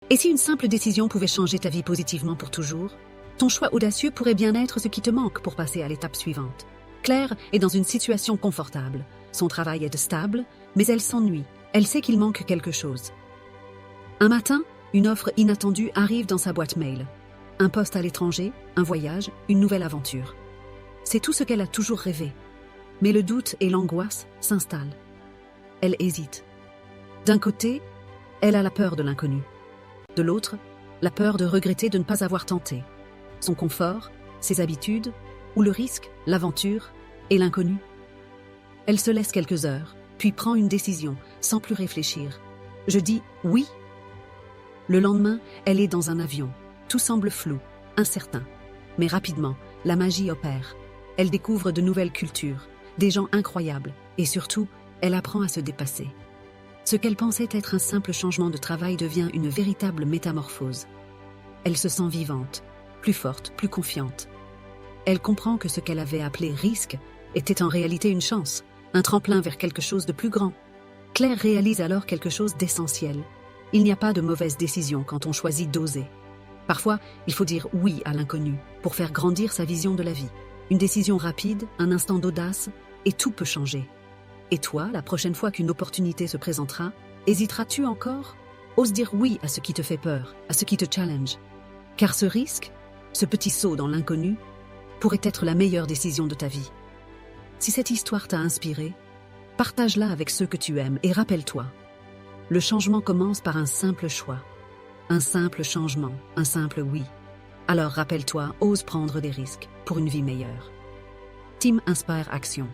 Et si une simple décision pouvait changer ta vie positivement pour toujours? Ton choix audacieux pourrait bien être ce qui te manque pour passer à l'étape suivante. Claire est dans une situation confortable. Son travail est stable, mais elle s'ennuie. Elle sait qu'il manque quelque chose. Un matin, une offre inattendue arrive dans sa boîte mail. Un poste à l'étranger, un voyage, une nouvelle aventure. C'est tout ce qu'elle a toujours rêvé. Mais le doute et l'angoisse s'installent. Elle hésite. D'un côté, elle a la peur de l'inconnu. De l'autre, la peur de regretter de ne pas avoir tenté. Son confort, ses habitudes, ou le risque, l'aventure et l'inconnu. Elle se laisse quelques heures, puis prend une décision, sans plus réfléchir. Je dis oui. Le lendemain, elle est dans un avion. Tout semble flou, incertain. Mais rapidement, la magie opère. Elle découvre de nouvelles cultures, des gens incroyables, et surtout, elle apprend à se dépasser. Ce qu'elle pensait être un simple changement de travail devient une véritable métamorphose. Elle se sent vivante, plus forte, plus confiante. Elle comprend que ce qu'elle avait appelé risque était en réalité une chance, un tremplin vers quelque chose de plus grand. Claire réalise alors quelque chose d'essentiel. Il n'y a pas de mauvaise décision quand on choisit d'oser. Parfois, il faut dire oui à l'inconnu pour faire grandir sa vision de la vie. Une décision rapide, un instant d'audace, et tout peut changer. Et toi, la prochaine fois qu'une opportunité se présentera, hésiteras-tu encore? Ose dire oui à ce qui te fait peur, à ce qui te challenge. Car ce risque, ce petit saut dans l'inconnu, pourrait être la meilleure décision de ta vie. Si cette histoire t'a inspiré, partage-la avec ceux que tu aimes et rappelle-toi. Le changement commence par un simple choix. Un simple changement, un simple oui. Alors rappelle-toi, ose prendre des risques pour une vie meilleure. Team Inspire Action.